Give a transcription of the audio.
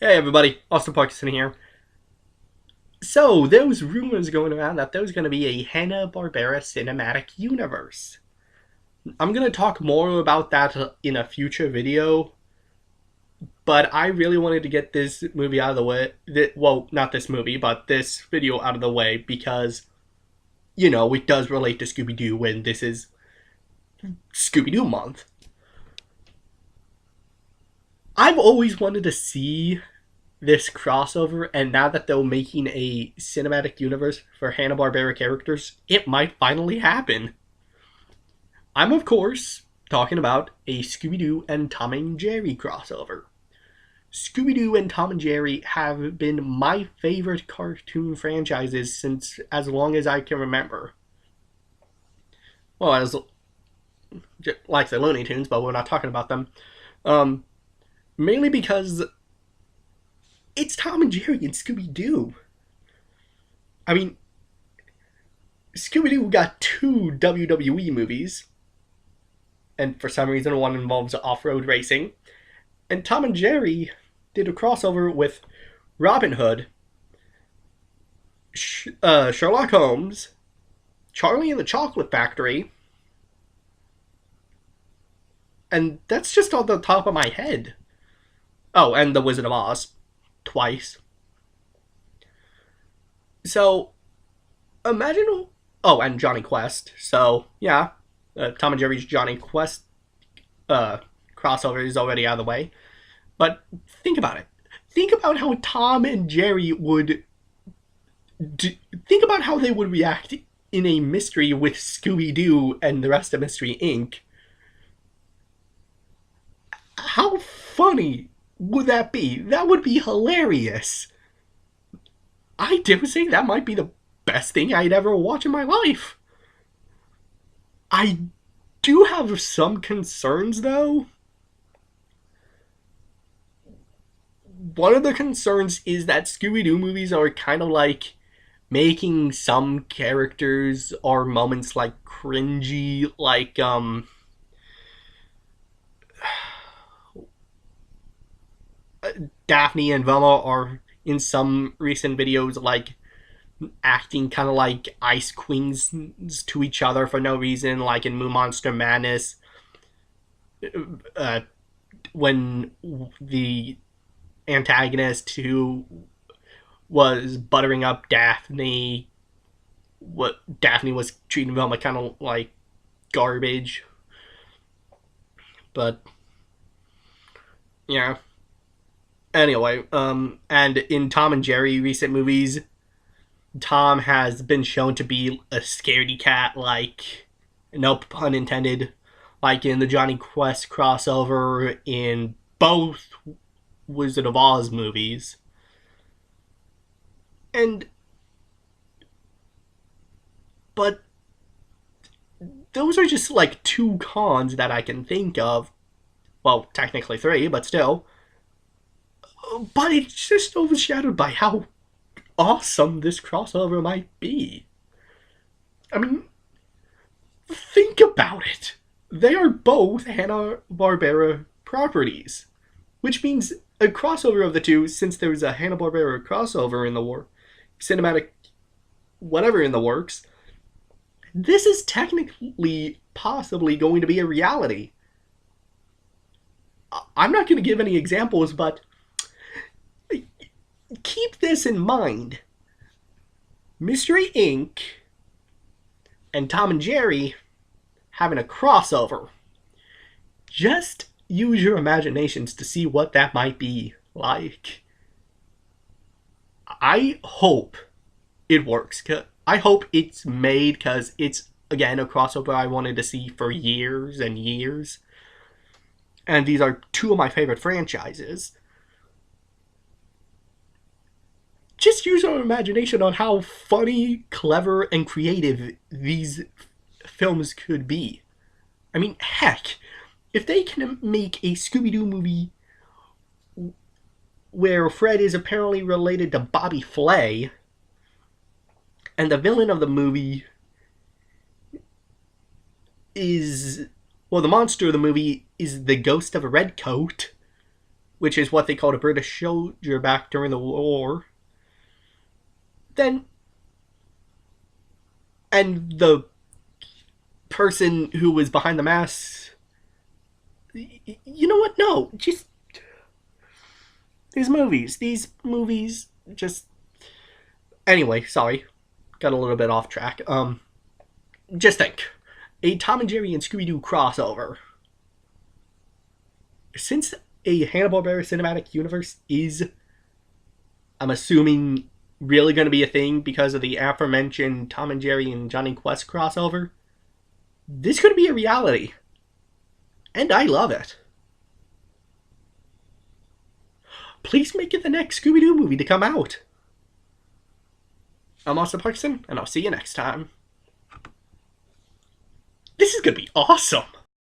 Hey everybody, Austin Parkinson here. So, there was rumors going around that there was going to be a Hanna-Barbera cinematic universe. I'm going to talk more about that in a future video, but I really wanted to get this movie out of the way. Well, not this movie, but this video out of the way because, it does relate to Scooby-Doo when this is Scooby-Doo month. I've always wanted to see this crossover, and now that they're making a cinematic universe for Hanna-Barbera characters, it might finally happen. I'm, of course, talking about a Scooby-Doo and Tom and Jerry crossover. Scooby-Doo and Tom and Jerry have been my favorite cartoon franchises since as long as I can remember. Well, as like the Looney Tunes, but we're not talking about them. Mainly because it's Tom and Jerry and Scooby-Doo. I mean, Scooby-Doo got 2 WWE movies, and for some reason one involves off-road racing. And Tom and Jerry did a crossover with Robin Hood, Sherlock Holmes, Charlie and the Chocolate Factory, and that's just on the top of my head. Oh, and The Wizard of Oz. Twice. So, imagine... Oh, and Johnny Quest. So, yeah. Tom and Jerry's Johnny Quest crossover is already out of the way. But think about it. Think about how Tom and Jerry would... Think about how they would react in a mystery with Scooby-Doo and the rest of Mystery Inc. How funny would that be? That would be hilarious. I dare say that might be the best thing I'd ever watch in my life. I do have some concerns, though. One of the concerns is that Scooby-Doo movies are kind of like making some characters or moments like cringy, like, Daphne and Velma are in some recent videos like acting kind of like ice queens to each other for no reason, like in Moon Monster Madness, when the antagonist who was buttering up Daphne, what Daphne was treating Velma kind of like garbage. But yeah. Anyway, and in Tom and Jerry recent movies, Tom has been shown to be a scaredy cat, like, no pun intended, like in the Johnny Quest crossover in both Wizard of Oz movies. But those are just like 2 cons that I can think of. Well, technically 3, but still. But it's just overshadowed by how awesome this crossover might be. I mean, think about it. They are both Hanna-Barbera properties, which means a crossover of the two, since there's a Hanna-Barbera crossover in the cinematic whatever in the works, this is technically possibly going to be a reality. I'm not going to give any examples, but keep this in mind. Mystery Inc. and Tom and Jerry having a crossover. Just use your imaginations to see what that might be like. I hope it works. I hope it's made because it's, again, a crossover I wanted to see for years and years. And these are 2 of my favorite franchises. Just use our imagination on how funny, clever, and creative these films could be. I mean, heck, if they can make a Scooby-Doo movie where Fred is apparently related to Bobby Flay, and the villain of the movie is... Well, the monster of the movie is the ghost of a red coat, which is what they called a British soldier back during the war, then and the person who was behind the mask, you know what? No, just these movies just anyway, sorry. Got a little bit off track. Just think. A Tom and Jerry and Scooby-Doo crossover. Since a Hanna-Barbera cinematic universe is, I'm assuming, really going to be a thing because of the aforementioned Tom and Jerry and Johnny Quest crossover, this could be a reality. And I love it. Please make it the next Scooby-Doo movie to come out. I'm Austin Parkinson, and I'll see you next time. This is going to be awesome.